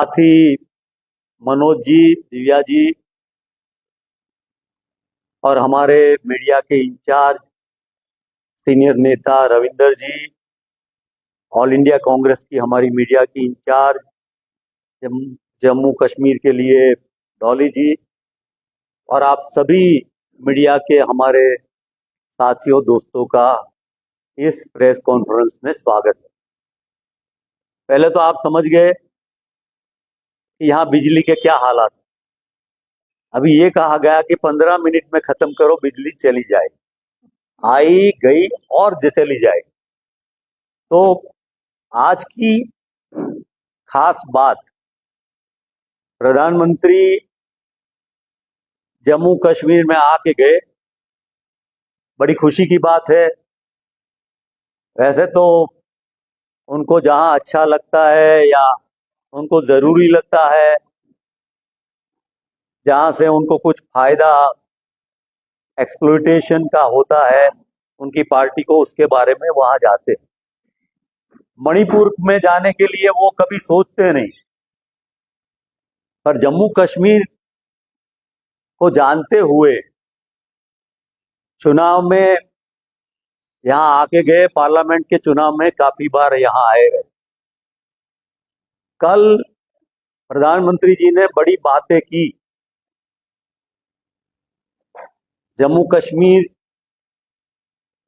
साथी मनोज जी, दिव्या जी और हमारे मीडिया के इंचार्ज सीनियर नेता रविंदर जी, ऑल इंडिया कांग्रेस की हमारी मीडिया की इंचार्ज जम्मू कश्मीर के लिए डॉली जी और आप सभी मीडिया के हमारे साथियों दोस्तों का इस प्रेस कॉन्फ्रेंस में स्वागत है। पहले तो आप समझ गए कि यहाँ बिजली के क्या हालात। अभी ये कहा गया कि 15 मिनट में खत्म करो, बिजली चली जाए, आई गई और चली जाए। तो आज की खास बात, प्रधानमंत्री जम्मू कश्मीर में आके गए, बड़ी खुशी की बात है। वैसे तो उनको जहां अच्छा लगता है या उनको जरूरी लगता है, जहां से उनको कुछ फायदा एक्सप्लॉयटेशन का होता है उनकी पार्टी को, उसके बारे में वहां जाते हैं। मणिपुर में जाने के लिए वो कभी सोचते नहीं, पर जम्मू कश्मीर को जानते हुए चुनाव में यहाँ आके गए, पार्लियामेंट के चुनाव में काफी बार यहाँ आए गए। कल प्रधानमंत्री जी ने बड़ी बातें की। जम्मू कश्मीर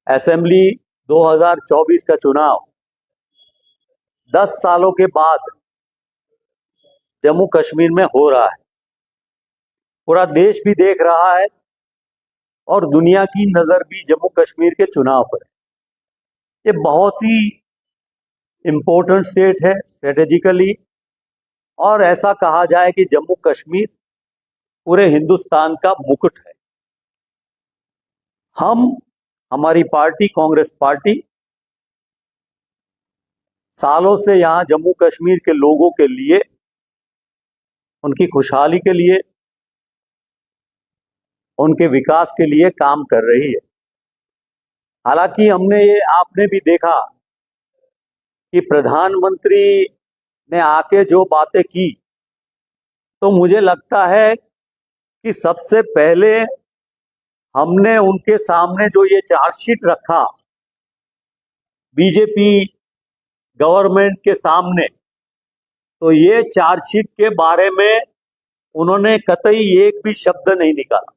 असेंबली 2024 का चुनाव 10 सालों के बाद जम्मू कश्मीर में हो रहा है। पूरा देश भी देख रहा है और दुनिया की नजर भी जम्मू कश्मीर के चुनाव पर है। ये बहुत ही इम्पोर्टेंट स्टेट है स्ट्रेटेजिकली, और ऐसा कहा जाए कि जम्मू कश्मीर पूरे हिंदुस्तान का मुकुट है। हमारी पार्टी कांग्रेस पार्टी सालों से यहाँ जम्मू कश्मीर के लोगों के लिए, उनकी खुशहाली के लिए, उनके विकास के लिए काम कर रही है। हालांकि आपने भी देखा कि प्रधानमंत्री ने आके जो बातें की, तो मुझे लगता है कि सबसे पहले हमने उनके सामने जो ये चार्जशीट रखा बीजेपी गवर्नमेंट के सामने, तो ये चार्जशीट के बारे में उन्होंने कतई एक भी शब्द नहीं निकाला।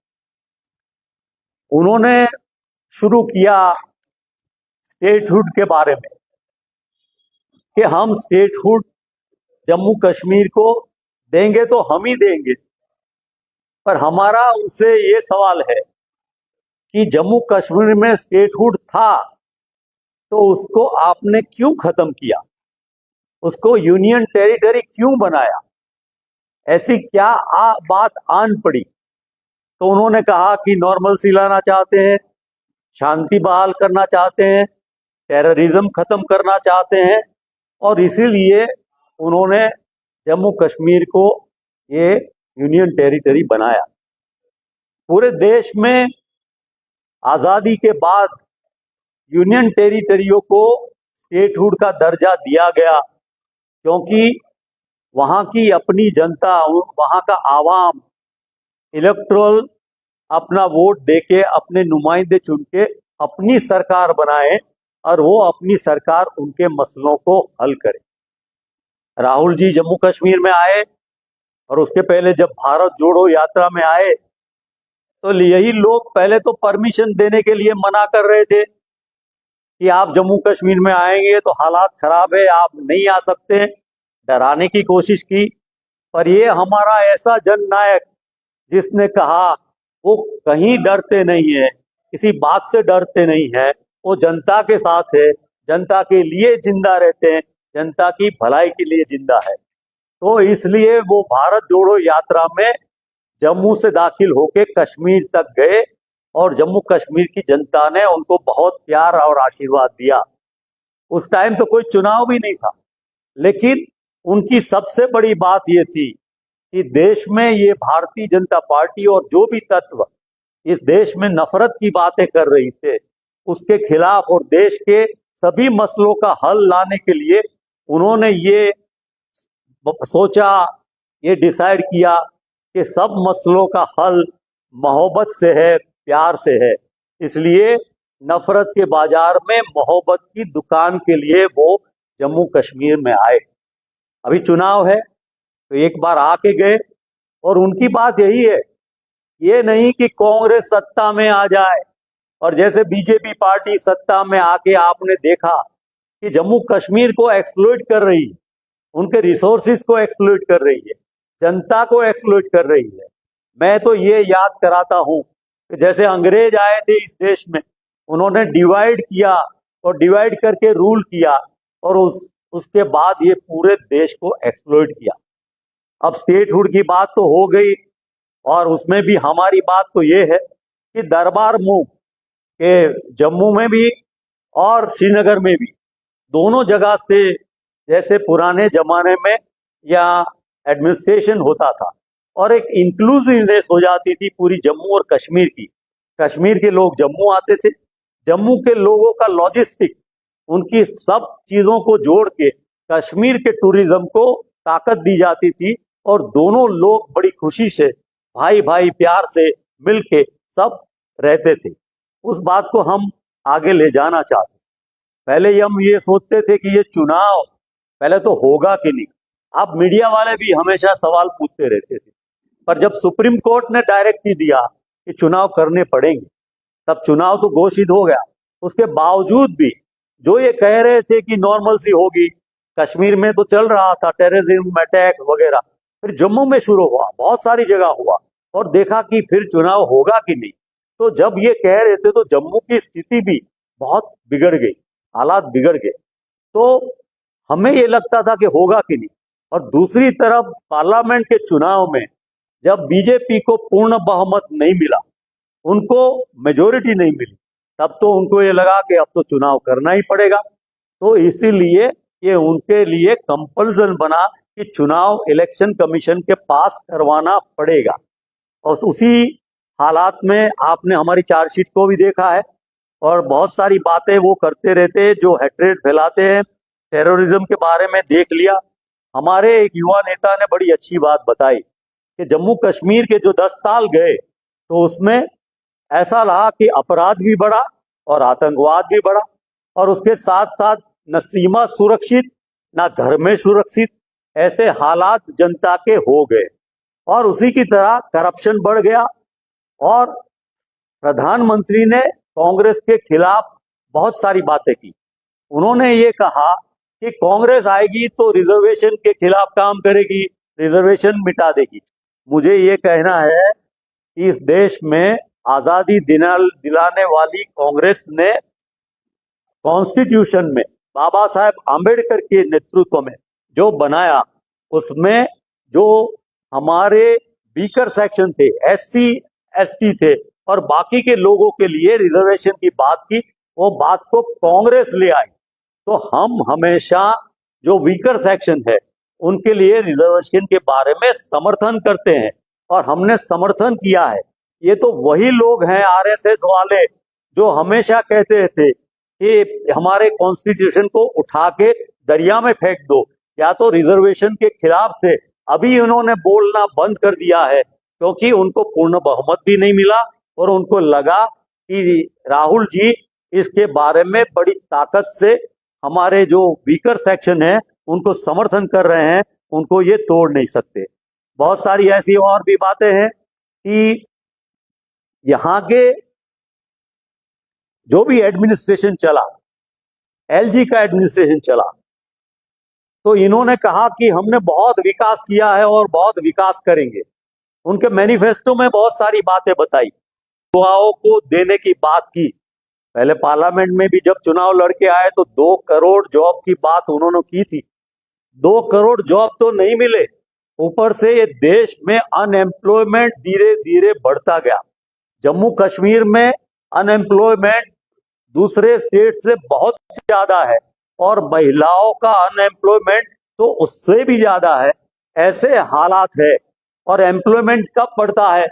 उन्होंने शुरू किया स्टेटहुड के बारे में कि हम स्टेटहुड जम्मू कश्मीर को देंगे तो हम ही देंगे, पर हमारा उनसे ये सवाल है कि जम्मू कश्मीर में स्टेटहुड था तो उसको आपने क्यों खत्म किया, उसको यूनियन टेरिटरी क्यों बनाया, ऐसी क्या बात आन पड़ी। तो उन्होंने कहा कि नॉर्मलसी लाना चाहते हैं, शांति बहाल करना चाहते हैं, टेररिज्म खत्म करना चाहते हैं, और इसीलिए उन्होंने जम्मू कश्मीर को ये यूनियन टेरिटरी बनाया। पूरे देश में आजादी के बाद यूनियन टेरिटरियों को स्टेटहुड का दर्जा दिया गया, क्योंकि वहां की अपनी जनता, वहां का आवाम इलेक्टोरल अपना वोट देके अपने नुमाइंदे चुन के अपनी सरकार बनाए और वो अपनी सरकार उनके मसलों को हल करे। राहुल जी जम्मू कश्मीर में आए और उसके पहले जब भारत जोड़ो यात्रा में आए, तो यही लोग पहले तो परमिशन देने के लिए मना कर रहे थे कि आप जम्मू कश्मीर में आएंगे तो हालात खराब है, आप नहीं आ सकते, डराने की कोशिश की। पर ये हमारा ऐसा जननायक जिसने कहा वो कहीं डरते नहीं है, किसी बात से डरते नहीं है, वो जनता के साथ है, जनता के लिए जिंदा रहते हैं, जनता की भलाई के लिए जिंदा है। तो इसलिए वो भारत जोड़ो यात्रा में जम्मू से दाखिल होके कश्मीर तक गए और जम्मू कश्मीर की जनता ने उनको बहुत प्यार और आशीर्वाद दिया। उस टाइम तो कोई चुनाव भी नहीं था, लेकिन उनकी सबसे बड़ी बात ये थी कि देश में ये भारतीय जनता पार्टी और जो भी तत्व इस देश में नफरत की बातें कर रही थे उसके खिलाफ और देश के सभी मसलों का हल लाने के लिए उन्होंने ये सोचा, ये डिसाइड किया कि सब मसलों का हल मोहब्बत से है, प्यार से है। इसलिए नफरत के बाजार में मोहब्बत की दुकान के लिए वो जम्मू कश्मीर में आए। अभी चुनाव है तो एक बार आके गए, और उनकी बात यही है, ये नहीं कि कांग्रेस सत्ता में आ जाए और जैसे बीजेपी पार्टी सत्ता में आके आपने देखा कि जम्मू कश्मीर को एक्सप्लॉइट कर रही है, उनके रिसोर्सिस को एक्सप्लॉइट कर रही है, जनता को एक्सप्लॉइट कर रही है। मैं तो ये याद कराता हूं कि जैसे अंग्रेज आए थे इस देश में, उन्होंने डिवाइड किया और डिवाइड करके रूल किया, और उसके बाद ये पूरे देश को एक्सप्लॉइट किया। अब स्टेटहुड की बात तो हो गई, और उसमें भी हमारी बात तो ये है कि दरबार मूव के जम्मू में भी और श्रीनगर में भी, दोनों जगह से जैसे पुराने जमाने में या एडमिनिस्ट्रेशन होता था और एक इंक्लूसिवनेस हो जाती थी पूरी जम्मू और कश्मीर की। कश्मीर के लोग जम्मू आते थे, जम्मू के लोगों का लॉजिस्टिक, उनकी सब चीजों को जोड़ के कश्मीर के टूरिज्म को ताकत दी जाती थी, और दोनों लोग बड़ी खुशी से भाई भाई प्यार से मिलके सब रहते थे। उस बात को हम आगे ले जाना चाहते। पहले हम ये सोचते थे कि ये चुनाव पहले तो होगा कि नहीं। अब मीडिया वाले भी हमेशा सवाल पूछते रहते थे, पर जब सुप्रीम कोर्ट ने डायरेक्ट ही दिया कि चुनाव करने पड़ेंगे, तब चुनाव तो घोषित हो गया। उसके बावजूद भी जो ये कह रहे थे कि नॉर्मल सी होगी, कश्मीर में तो चल रहा था टेररिज्म अटैक वगैरह, फिर जम्मू में शुरू हुआ, बहुत सारी जगह हुआ, और देखा कि फिर चुनाव होगा कि नहीं। तो जब ये कह रहे थे तो जम्मू की स्थिति भी बहुत बिगड़ गई, हालात बिगड़ गए। तो हमें ये लगता था कि होगा कि नहीं। और दूसरी तरफ पार्लियामेंट के चुनाव में जब बीजेपी को पूर्ण बहुमत नहीं मिला, उनको मेजोरिटी नहीं मिली, तब तो उनको ये लगा कि अब तो चुनाव करना ही पड़ेगा। तो इसीलिए ये उनके लिए कंपल्सन बना कि चुनाव इलेक्शन कमीशन के पास करवाना पड़ेगा। और उसी हालात में आपने हमारी चार्जशीट को भी देखा है, और बहुत सारी बातें वो करते रहते हैं जो हेट्रेड फैलाते हैं। टेररिज्म के बारे में देख लिया, हमारे एक युवा नेता ने बड़ी अच्छी बात बताई कि जम्मू कश्मीर के जो 10 साल गए, तो उसमें ऐसा रहा कि अपराध भी बढ़ा और आतंकवाद भी बढ़ा, और उसके साथ साथ न सीमा सुरक्षित न घर में सुरक्षित, ऐसे हालात जनता के हो गए। और उसी की तरह करप्शन बढ़ गया, और प्रधानमंत्री ने कांग्रेस के खिलाफ बहुत सारी बातें की। उन्होंने ये कहा कि कांग्रेस आएगी तो रिजर्वेशन के खिलाफ काम करेगी, रिजर्वेशन मिटा देगी। मुझे ये कहना है कि इस देश में आजादी दिलाने वाली कांग्रेस ने कॉन्स्टिट्यूशन में बाबा साहेब आम्बेडकर के नेतृत्व में जो बनाया, उसमें जो हमारे वीकर सेक्शन थे, SC ST थे, और बाकी के लोगों के लिए रिजर्वेशन की बात की, वो बात को कांग्रेस ले आई। तो हम हमेशा जो वीकर सेक्शन है उनके लिए रिजर्वेशन के बारे में समर्थन करते हैं, और हमने समर्थन किया है। ये तो वही लोग हैं RSS वाले जो हमेशा कहते थे कि हमारे कॉन्स्टिट्यूशन को उठा के दरिया में फेंक दो, या तो रिजर्वेशन के खिलाफ थे। अभी उन्होंने बोलना बंद कर दिया है क्योंकि उनको पूर्ण बहुमत भी नहीं मिला, और उनको लगा कि राहुल जी इसके बारे में बड़ी ताकत से हमारे जो वीकर सेक्शन है उनको समर्थन कर रहे हैं, उनको ये तोड़ नहीं सकते। बहुत सारी ऐसी और भी बातें हैं कि यहाँ के जो भी एडमिनिस्ट्रेशन चला, LG का एडमिनिस्ट्रेशन चला, तो इन्होंने कहा कि हमने बहुत विकास किया है और बहुत विकास करेंगे। उनके मैनिफेस्टो में बहुत सारी बातें बताई, युवाओं को देने की बात की। पहले पार्लियामेंट में भी जब चुनाव लड़के आए तो 2 करोड़ जॉब की बात उन्होंने की थी। 2 करोड़ जॉब तो नहीं मिले, ऊपर से ये देश में अनएम्प्लॉयमेंट धीरे धीरे बढ़ता गया। जम्मू कश्मीर में अनएम्प्लॉयमेंट दूसरे स्टेट से बहुत ज्यादा है, और महिलाओं का अनएम्प्लॉयमेंट तो उससे भी ज्यादा है। ऐसे हालात है, और एम्प्लॉयमेंट कब बढ़ता है?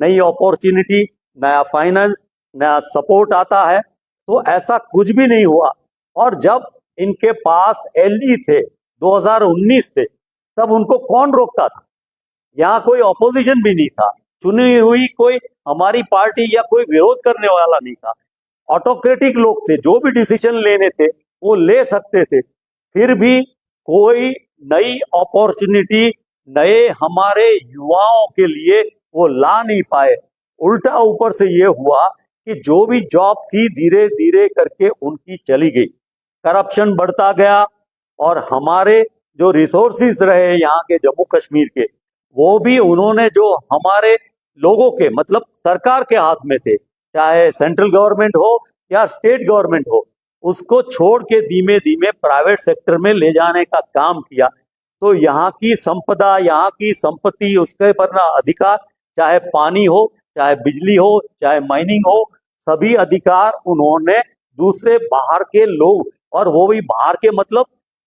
नई अपॉर्चुनिटी, नया फाइनेंस, नया सपोर्ट आता है। तो ऐसा कुछ भी नहीं हुआ। और जब इनके पास LD थे 2019 से, तब उनको कौन रोकता था? यहाँ कोई ऑपोजिशन भी नहीं था, चुनी हुई कोई हमारी पार्टी या कोई विरोध करने वाला नहीं था। ऑटोक्रेटिक लोग थे, जो भी डिसीजन लेने थे वो ले सकते थे। फिर भी कोई नई अपॉर्चुनिटी नए हमारे युवाओं के लिए वो ला नहीं पाए। उल्टा ऊपर से ये हुआ कि जो भी जॉब थी धीरे धीरे करके उनकी चली गई, करप्शन बढ़ता गया, और हमारे जो रिसोर्सिस रहे यहाँ के जम्मू कश्मीर के, वो भी उन्होंने जो हमारे लोगों के मतलब सरकार के हाथ में थे, चाहे सेंट्रल गवर्नमेंट हो या स्टेट गवर्नमेंट हो, उसको छोड़ के धीमे धीमे प्राइवेट सेक्टर में ले जाने का काम किया। तो यहाँ की संपदा, यहाँ की संपत्ति, उसके पर ना अधिकार, चाहे पानी हो, चाहे बिजली हो, चाहे माइनिंग हो, सभी अधिकार उन्होंने दूसरे बाहर के लोग, और वो भी बाहर के मतलब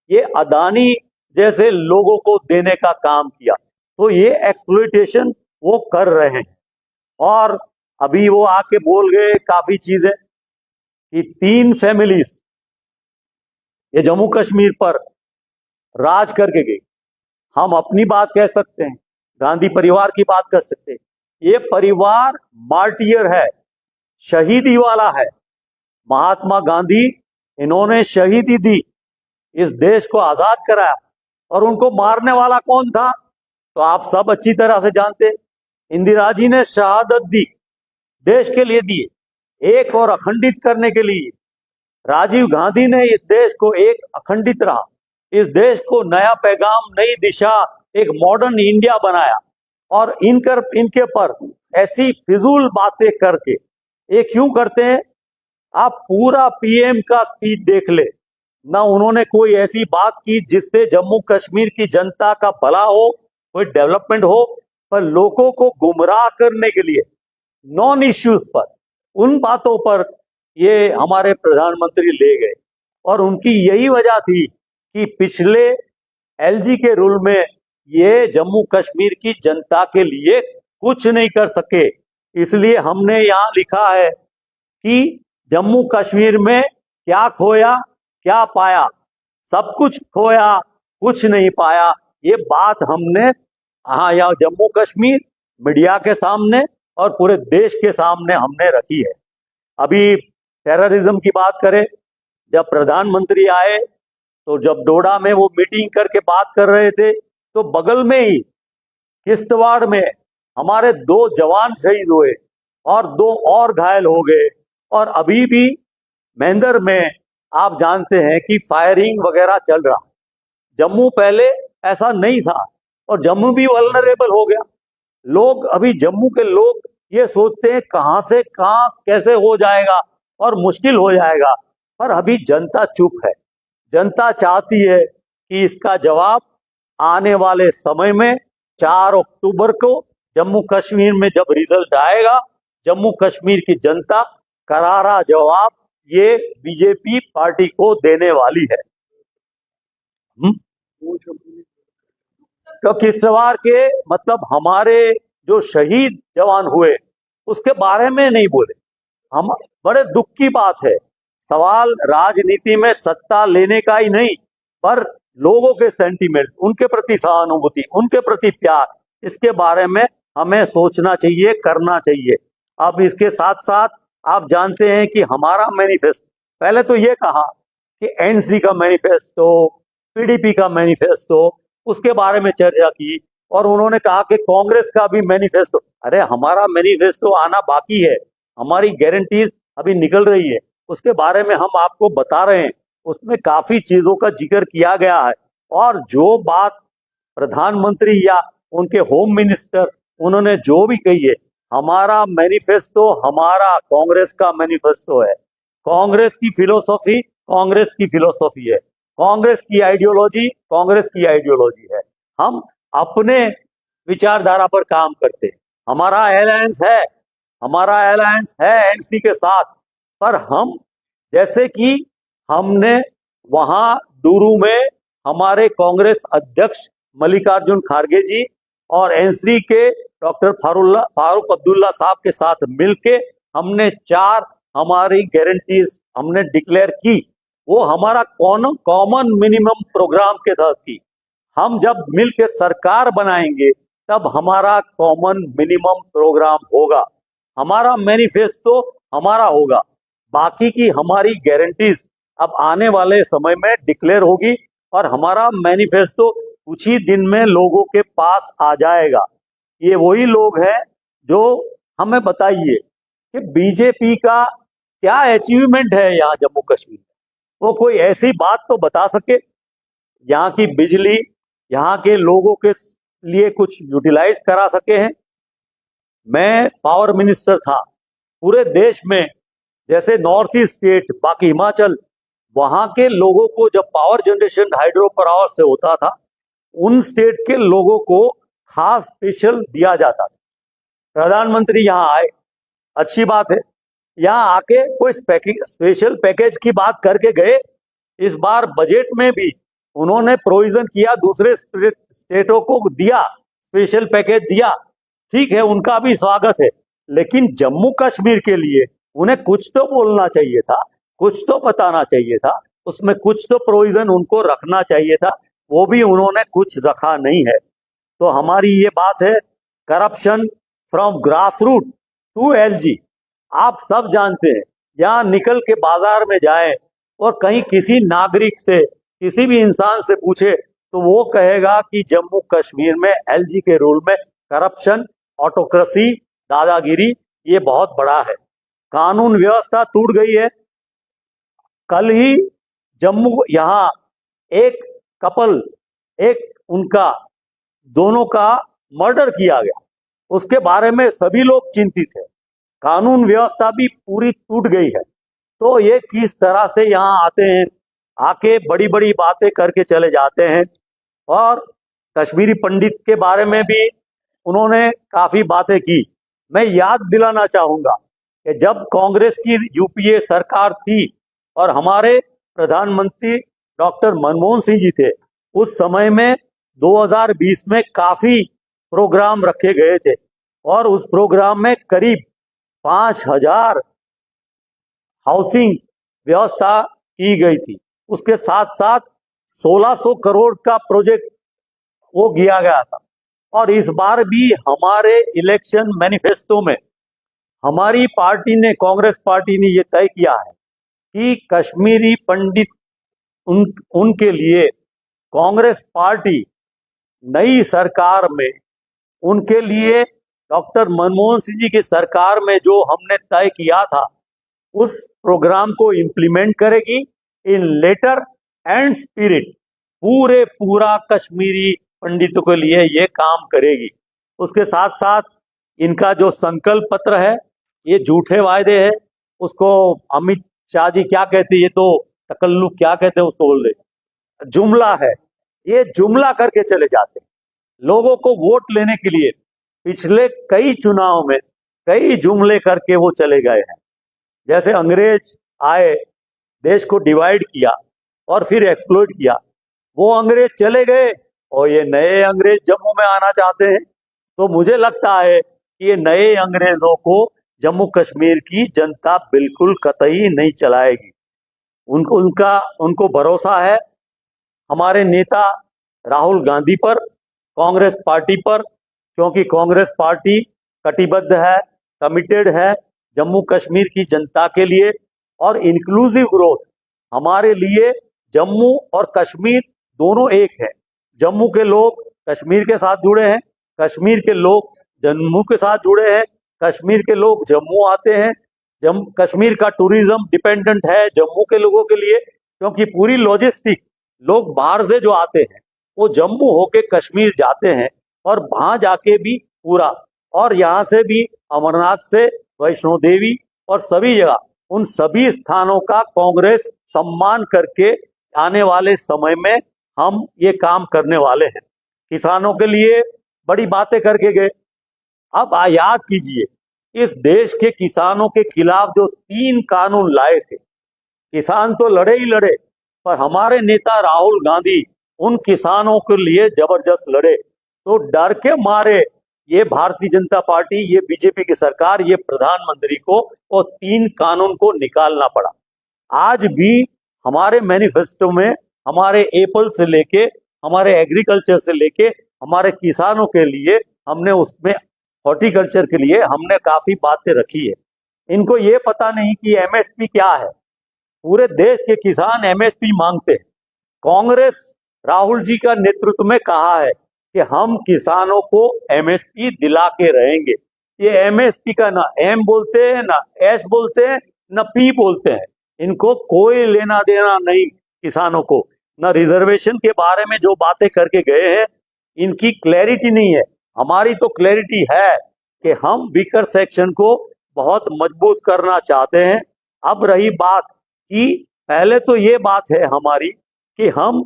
ये अदानी जैसे लोगों को देने का काम किया। तो ये एक्सप्लॉइटेशन वो कर रहे हैं। और अभी वो आके बोल गए काफी चीजें कि 3 फैमिलीज ये जम्मू कश्मीर पर राज करके गई। हम अपनी बात कह सकते हैं, गांधी परिवार की बात कर सकते हैं। ये परिवार मार्टियर है, शहीदी वाला है। महात्मा गांधी, इन्होंने शहीदी दी, इस देश को आजाद कराया, और उनको मारने वाला कौन था तो आप सब अच्छी तरह से जानते। इंदिरा जी ने शहादत दी, देश के लिए दी, एक और अखंडित करने के लिए। राजीव गांधी ने इस देश को एक अखंडित रहा, इस देश को नया पैगाम, नई दिशा, एक मॉडर्न इंडिया बनाया। और इनके पर ऐसी फिजूल बातें करके ये क्यों करते हैं? आप पूरा पीएम का स्पीच देख ले, ना उन्होंने कोई ऐसी बात की जिससे जम्मू कश्मीर की जनता का भला हो, कोई डेवलपमेंट हो, पर लोगों को गुमराह करने के लिए नॉन इश्यूज पर, उन बातों पर ये हमारे प्रधानमंत्री ले गए। और उनकी यही वजह थी कि पिछले एलजी के रूल में ये जम्मू कश्मीर की जनता के लिए कुछ नहीं कर सके। इसलिए हमने यहाँ लिखा है कि जम्मू कश्मीर में क्या खोया क्या पाया, सब कुछ खोया कुछ नहीं पाया। ये बात हमने यहाँ जम्मू कश्मीर मीडिया के सामने और पूरे देश के सामने हमने रखी है। अभी टेररिज्म की बात करें, जब प्रधानमंत्री आए तो जब डोडा में वो मीटिंग करके बात कर रहे थे, तो बगल में ही किश्तवाड़ में हमारे 2 जवान शहीद हुए और 2 और घायल हो गए। और अभी भी मेंदर में आप जानते हैं कि फायरिंग वगैरह चल रहा। जम्मू पहले ऐसा नहीं था और जम्मू भी वल्नरेबल हो गया। लोग अभी जम्मू के लोग ये सोचते हैं कहां से कहां कैसे हो जाएगा और मुश्किल हो जाएगा, पर अभी जनता चुप है। जनता चाहती है कि इसका जवाब आने वाले समय में 4 अक्टूबर को जम्मू कश्मीर में जब रिजल्ट आएगा, जम्मू कश्मीर की जनता करारा जवाब ये बीजेपी पार्टी को देने वाली है। तो किश्तवाड़ के मतलब हमारे जो शहीद जवान हुए उसके बारे में नहीं बोले। हम बड़े दुख की बात है। सवाल राजनीति में सत्ता लेने का ही नहीं, पर लोगों के सेंटीमेंट, उनके प्रति सहानुभूति, उनके प्रति प्यार, इसके बारे में हमें सोचना चाहिए, करना चाहिए। अब इसके साथ साथ आप जानते हैं कि हमारा मैनिफेस्टो, पहले तो ये कहा कि एनसी का मैनिफेस्टो, पीडीपी का मैनिफेस्टो, उसके बारे में चर्चा की, और उन्होंने कहा कि कांग्रेस का भी मैनिफेस्टो। अरे हमारा मैनिफेस्टो आना बाकी है, हमारी गारंटीज अभी निकल रही है, उसके बारे में हम आपको बता रहे हैं। उसमें काफी चीजों का जिक्र किया गया है। और जो बात प्रधानमंत्री या उनके होम मिनिस्टर उन्होंने जो भी कही है, हमारा मैनिफेस्टो हमारा कांग्रेस का मैनिफेस्टो है। कांग्रेस की फिलोसॉफी कांग्रेस की फिलोसॉफी है, कांग्रेस की आइडियोलॉजी कांग्रेस की आइडियोलॉजी है। हम अपने विचारधारा पर काम करते हैं। हमारा अलायंस है एनसी के साथ, पर हम जैसे कि हमने वहां डूरू में हमारे कांग्रेस अध्यक्ष मल्लिकार्जुन खड़गे जी और एनसी के डॉक्टर फारूक अब्दुल्ला साहब के साथ मिलके हमने 4 हमारी गारंटीज हमने डिक्लेयर की। वो हमारा कॉमन मिनिमम प्रोग्राम के तहत की। हम जब मिल के सरकार बनाएंगे तब हमारा कॉमन मिनिमम प्रोग्राम होगा, हमारा मैनिफेस्टो हमारा होगा, बाकी की हमारी गारंटीज अब आने वाले समय में डिक्लेयर होगी और हमारा मैनिफेस्टो कुछ ही दिन में लोगों के पास आ जाएगा। ये वही लोग हैं जो हमें बताइए कि बीजेपी का क्या अचीवमेंट है यहाँ जम्मू कश्मीर में, वो कोई ऐसी बात तो बता सके, यहाँ की बिजली यहाँ के लोगों के लिए कुछ यूटिलाइज करा सके हैं। मैं पावर मिनिस्टर था, पूरे देश में जैसे नॉर्थ ईस्ट स्टेट बाकी हिमाचल, वहां के लोगों को जब पावर जनरेशन हाइड्रो पावर से होता था, उन स्टेट के लोगों को खास स्पेशल दिया जाता था। प्रधानमंत्री यहाँ आए, अच्छी बात है, यहाँ आके कोई स्पेशल पैकेज की बात करके गए। इस बार बजट में भी उन्होंने प्रोविजन किया, दूसरे स्टेटों को दिया, स्पेशल पैकेज दिया, ठीक है, उनका भी स्वागत है, लेकिन जम्मू कश्मीर के लिए उन्हें कुछ तो बोलना चाहिए था, कुछ तो बताना चाहिए था, उसमें कुछ तो प्रोविजन उनको रखना चाहिए था, वो भी उन्होंने कुछ रखा नहीं है। तो हमारी ये बात है, corruption from grass root to LG. आप सब जानते हैं, यहाँ निकल के बाजार में जाएं और कहीं किसी नागरिक से, किसी भी इंसान से पूछे तो वो कहेगा कि जम्मू कश्मीर में एलजी के रूल में करप्शन, ऑटोक्रेसी, दादागिरी ये बहुत बड़ा है। कानून व्यवस्था टूट गई है। कल ही जम्मू यहाँ एक कपल, एक उनका दोनों का मर्डर किया गया, उसके बारे में सभी लोग चिंतित है। कानून व्यवस्था भी पूरी टूट गई है। तो ये किस तरह से यहाँ आते हैं, आके बड़ी बड़ी बातें करके चले जाते हैं। और कश्मीरी पंडित के बारे में भी उन्होंने काफी बातें की। मैं याद दिलाना चाहूंगा कि जब कांग्रेस की यूपीए सरकार थी और हमारे प्रधानमंत्री डॉक्टर मनमोहन सिंह जी थे, उस समय में 2020 में काफी प्रोग्राम रखे गए थे और उस प्रोग्राम में करीब 5000 हाउसिंग व्यवस्था की गई थी। उसके साथ साथ 1600 करोड़ का प्रोजेक्ट वो किया गया था। और इस बार भी हमारे इलेक्शन मैनिफेस्टो में हमारी पार्टी ने, कांग्रेस पार्टी ने ये तय किया है कि कश्मीरी पंडित उनके लिए कांग्रेस पार्टी नई सरकार में उनके लिए डॉक्टर मनमोहन सिंह जी की सरकार में जो हमने तय किया था उस प्रोग्राम को इम्प्लीमेंट करेगी इन लेटर एंड स्पिरिट। पूरा कश्मीरी पंडितों के लिए ये काम करेगी। उसके साथ साथ इनका जो संकल्प पत्र है, ये झूठे वायदे हैं, उसको अमित शाह जी क्या कहते हैं, ये तो तकल्लुफ क्या कहते हैं उसको, बोल रहे जुमला है, ये जुमला करके चले जाते हैं लोगों को वोट लेने के लिए। पिछले कई चुनाव में कई जुमले करके वो चले गए हैं। जैसे अंग्रेज आए, देश को डिवाइड किया और फिर एक्सप्लॉइट किया, वो अंग्रेज चले गए और ये नए अंग्रेज जम्मू में आना चाहते हैं। तो मुझे लगता है कि ये नए अंग्रेजों को जम्मू कश्मीर की जनता बिल्कुल कतई नहीं चलाएगी। उनको भरोसा है हमारे नेता राहुल गांधी पर, कांग्रेस पार्टी पर, क्योंकि कांग्रेस पार्टी कटिबद्ध है, कमिटेड है जम्मू कश्मीर की जनता के लिए। और इंक्लूसिव ग्रोथ हमारे लिए जम्मू और कश्मीर दोनों एक है। जम्मू के लोग कश्मीर के साथ जुड़े हैं, कश्मीर के लोग जम्मू के साथ जुड़े हैं, कश्मीर के लोग जम्मू आते हैं। कश्मीर का टूरिज्म डिपेंडेंट है जम्मू के लोगों के लिए, क्योंकि पूरी लॉजिस्टिक लोग बाहर से जो आते हैं वो जम्मू होके कश्मीर जाते हैं और वहां जाके भी पूरा, और यहाँ से भी अमरनाथ से वैष्णो देवी और सभी जगह, उन सभी स्थानों का कांग्रेस सम्मान करके आने वाले समय में हम ये काम करने वाले हैं। किसानों के लिए बड़ी बातें करके गए। अब याद कीजिए, इस देश के किसानों के खिलाफ जो 3 कानून लाए थे, किसान तो लड़े ही लड़े, पर हमारे नेता राहुल गांधी उन किसानों के लिए जबरदस्त लड़े। तो डर के मारे ये भारतीय जनता पार्टी, ये बीजेपी की सरकार, ये प्रधानमंत्री को वो 3 कानून को निकालना पड़ा। आज भी हमारे मैनिफेस्टो में हमारे एप्पल से लेके हमारे एग्रीकल्चर से लेके हमारे किसानों के लिए हमने उसमें हॉर्टिकल्चर के लिए हमने काफी बातें रखी है। इनको ये पता नहीं कि एमएसपी क्या है। पूरे देश के किसान एमएसपी मांगते हैं। कांग्रेस राहुल जी का नेतृत्व में कहा है कि हम किसानों को एमएसपी दिला के रहेंगे। ये एमएसपी का ना एम बोलते हैं, ना एस बोलते हैं, ना पी बोलते हैं। इनको कोई लेना देना नहीं किसानों को। ना रिजर्वेशन के बारे में जो बातें करके गए हैं, इनकी क्लैरिटी नहीं है। हमारी तो क्लैरिटी है कि हम वीकर सेक्शन को बहुत मजबूत करना चाहते हैं। अब रही बात कि पहले तो ये बात है हमारी कि हम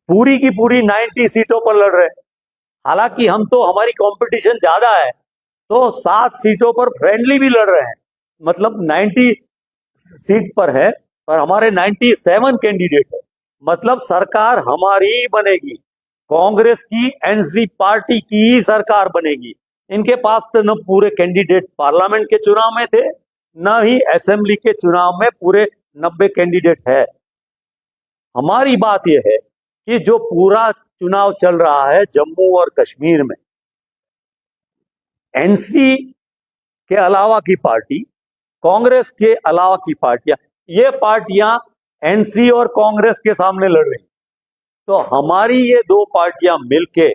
पूरी की पूरी 90 सीटों पर लड़ रहे हैं। हालांकि हम तो हमारी कंपटीशन ज्यादा है, तो 7 सीटों पर फ्रेंडली भी लड़ रहे हैं। मतलब 90 सीट पर है, पर हमारे 97 कैंडिडेट है। मतलब सरकार हमारी ही बनेगी, कांग्रेस की एनसी पार्टी की ही सरकार बनेगी। इनके पास तो न पूरे कैंडिडेट पार्लियामेंट के चुनाव में थे, न ही असेंबली के चुनाव में पूरे 90 कैंडिडेट है। हमारी बात यह है कि जो पूरा चुनाव चल रहा है जम्मू और कश्मीर में, एनसी के अलावा की पार्टी, कांग्रेस के अलावा की पार्टियां, ये पार्टियां एनसी और कांग्रेस के सामने लड़ रही। तो हमारी ये दो पार्टियां मिलके,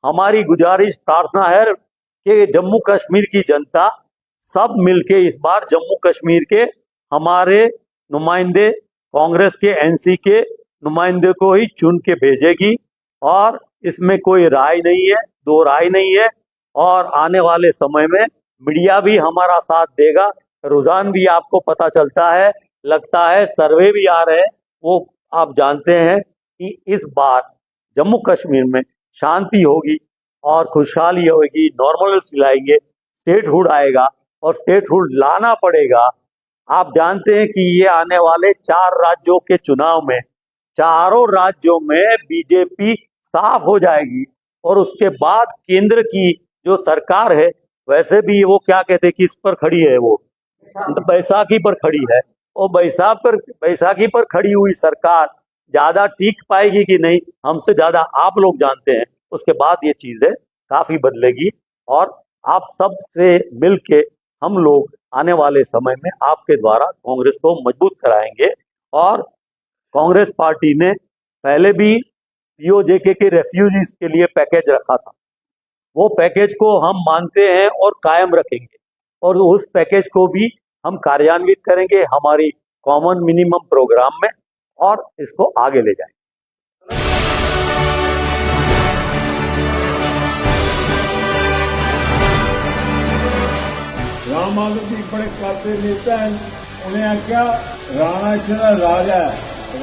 हमारी गुजारिश प्रार्थना है कि जम्मू कश्मीर की जनता सब मिलके इस बार जम्मू कश्मीर के हमारे नुमाइंदे, कांग्रेस के एनसी के नुमाइंदे को ही चुन के भेजेगी। और इसमें कोई राय नहीं है, दो राय नहीं है। और आने वाले समय में मीडिया भी हमारा साथ देगा। रुझान भी आपको पता चलता है, लगता है, सर्वे भी आ रहे हैं, वो आप जानते हैं कि इस बार जम्मू कश्मीर में शांति होगी और खुशहाली होगी, नॉर्मल लाएंगे, स्टेटहुड आएगा। और स्टेटहुड लाना पड़ेगा। आप जानते हैं कि ये आने वाले 4 राज्यों के चुनाव में, चारों राज्यों में बीजेपी साफ हो जाएगी। और उसके बाद केंद्र की जो सरकार है, वैसे भी वो क्या कहते हैं कि इस पर खड़ी है, वो बैसाखी पर खड़ी है। और बैसाखी पर खड़ी हुई सरकार ज्यादा टिक पाएगी कि नहीं, हमसे ज्यादा आप लोग जानते हैं। उसके बाद ये चीजें काफी बदलेगी और आप सब से मिलके हम लोग आने वाले समय में आपके द्वारा कांग्रेस को मजबूत कराएंगे। और कांग्रेस पार्टी ने पहले भी पीओजेके के रेफ्यूजीज के लिए पैकेज रखा था। वो पैकेज को हम मानते हैं और कायम रखेंगे, और उस पैकेज को भी हम कार्यान्वित करेंगे हमारी कॉमन मिनिमम प्रोग्राम में, और इसको आगे ले जाएंगे। राम आदमी बड़े काते नेता हैं। उन्हें आख्या राणा इत्थे दा राजा है,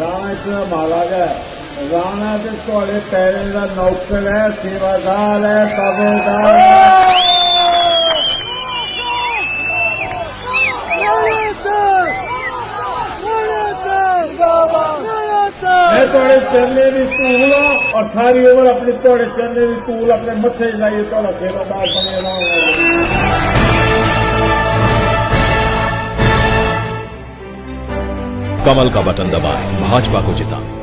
राणा इत्थे दा महाराजा है। राणा ते तुहाडे पैरें दा नौकर है, सेवादार है, ताबेदार है। मैं तुहाडे चरने दी धूल और सारी उम्र अपनी तुहाडे चरने दी धूल अपने मत्थे लाइए तुहाडा सेवादार बने रहांगा। कमल का बटन दबाएं, भाजपा को जिताएं।